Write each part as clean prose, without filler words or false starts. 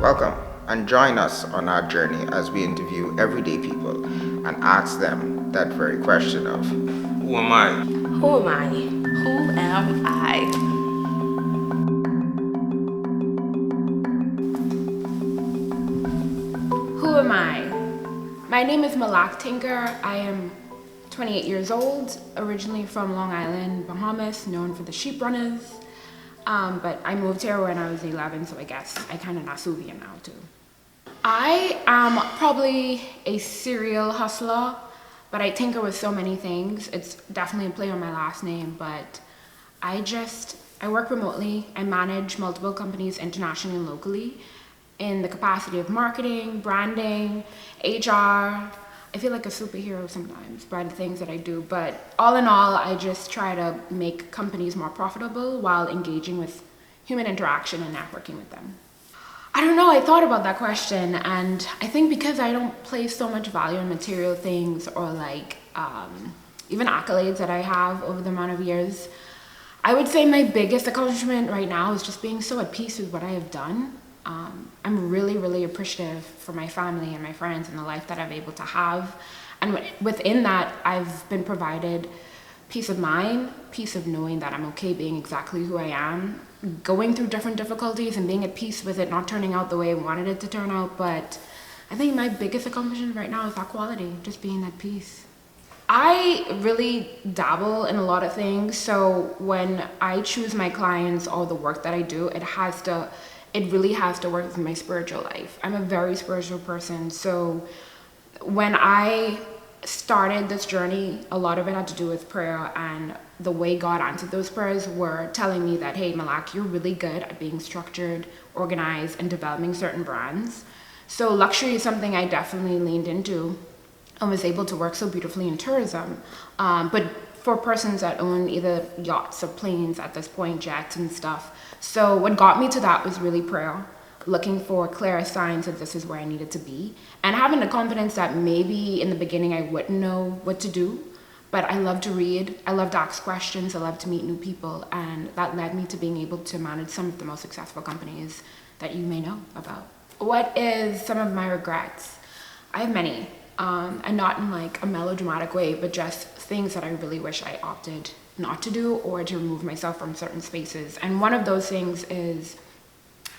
Welcome and join us on our journey as we interview everyday people and ask them that very question of who am I? Who am I? Who am I? Who am I? My name is Malaak Tinker. I am 28 years old, originally from Long Island, Bahamas, known for the sheep runners. But I moved here when I was 11, so I guess I kind of Nasuvian now too. I am probably a serial hustler, but I tinker with so many things. It's definitely a play on my last name, but I work remotely. I manage multiple companies internationally and locally in the capacity of marketing, branding, HR. I feel like a superhero sometimes by the things that I do, but all in all, I just try to make companies more profitable while engaging with human interaction and networking with them. I don't know, I thought about that question, and I think because I don't place so much value in material things or even accolades that I have over the amount of years, I would say my biggest accomplishment right now is just being so at peace with what I have done. I'm really, really appreciative for my family and my friends and the life that I'm able to have. And within that, I've been provided peace of mind, peace of knowing that I'm okay being exactly who I am, going through different difficulties and being at peace with it not turning out the way I wanted it to turn out. But I think my biggest accomplishment right now is that quality, just being at peace. I really dabble in a lot of things. So when I choose my clients or the work that I do, it really has to work with my spiritual life. I'm a very spiritual person. So when I started this journey, a lot of it had to do with prayer, and the way God answered those prayers were telling me that, hey, Malaak, you're really good at being structured, organized, and developing certain brands. So luxury is something I definitely leaned into and was able to work so beautifully in tourism. But for persons that own either yachts or planes at this point, jets and stuff. So what got me to that was really prayer, looking for clear signs that this is where I needed to be, and having the confidence that maybe in the beginning I wouldn't know what to do, but I love to read, I love to ask questions, I love to meet new people, and that led me to being able to manage some of the most successful companies that you may know about. What is some of my regrets? I have many. And not in like a melodramatic way, but just things that I really wish I opted not to do or to remove myself from certain spaces. And one of those things is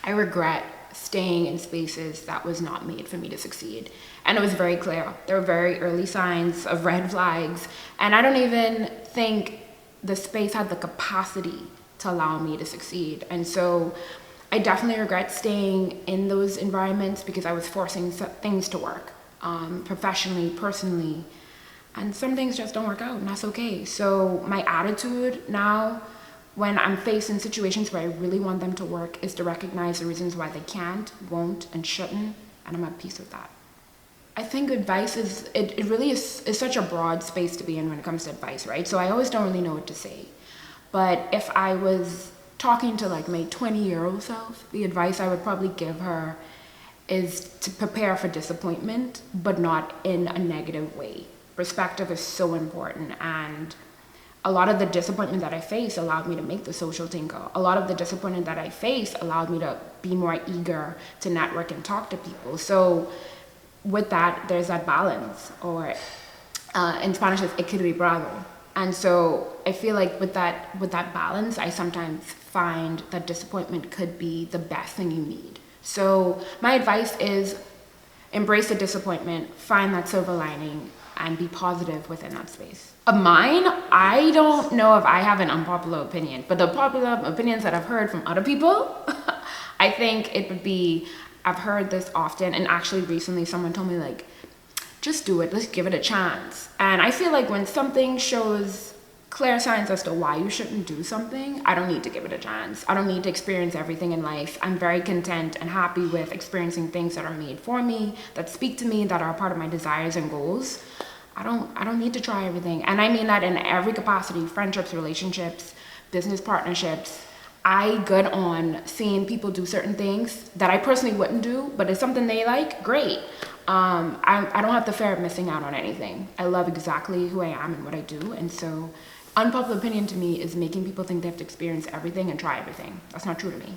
I regret staying in spaces that was not made for me to succeed. And it was very clear. There were very early signs of red flags. And I don't even think the space had the capacity to allow me to succeed. And so I definitely regret staying in those environments because I was forcing things to work. Professionally, personally, and some things just don't work out, and that's okay. So my attitude now when I'm faced in situations where I really want them to work is to recognize the reasons why they can't, won't, and shouldn't, and I'm at peace with that. I think advice it really is such a broad space to be in when it comes to advice, right? So I always don't really know what to say. But if I was talking to like my 20-year-old self, the advice I would probably give her is to prepare for disappointment, but not in a negative way. Perspective is so important, and a lot of the disappointment that I face allowed me to make the social tinker. A lot of the disappointment that I face allowed me to be more eager to network and talk to people. So with that, there's that balance, or in Spanish it's equilibrado. And so I feel like with that balance, I sometimes find that disappointment could be the best thing you need. So my advice is embrace the disappointment, find that silver lining, and be positive within that space. Of mine, I don't know if I have an unpopular opinion, but the popular opinions that I've heard from other people, I think it would be, I've heard this often, and actually recently someone told me like, just do it, let's give it a chance. And I feel like when something shows clear signs as to why you shouldn't do something, I don't need to give it a chance. I don't need to experience everything in life. I'm very content and happy with experiencing things that are made for me, that speak to me, that are part of my desires and goals. I don't need to try everything. And I mean that in every capacity: friendships, relationships, business partnerships. I good on seeing people do certain things that I personally wouldn't do, but it's something they like, great. I don't have the fear of missing out on anything. I love exactly who I am and what I do, and so unpopular opinion to me is making people think they have to experience everything and try everything. That's not true to me.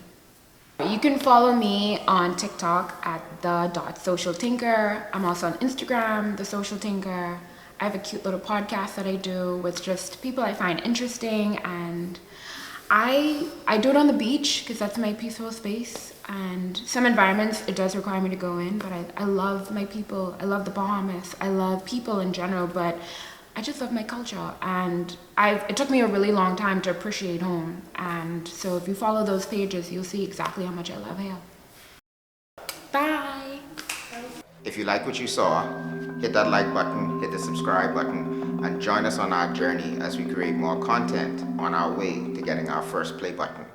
You can follow me on TikTok at the.socialtinker. I'm also on Instagram, the Social Tinker. I have a cute little podcast that I do with just people I find interesting, and I do it on the beach because that's my peaceful space. And some environments it does require me to go in, but I love my people. I love the Bahamas. I love people in general, but I just love my culture, and it took me a really long time to appreciate home. And so if you follow those pages, you'll see exactly how much I love here. Bye. If you like what you saw, hit that like button, hit the subscribe button, and join us on our journey as we create more content on our way to getting our first play button.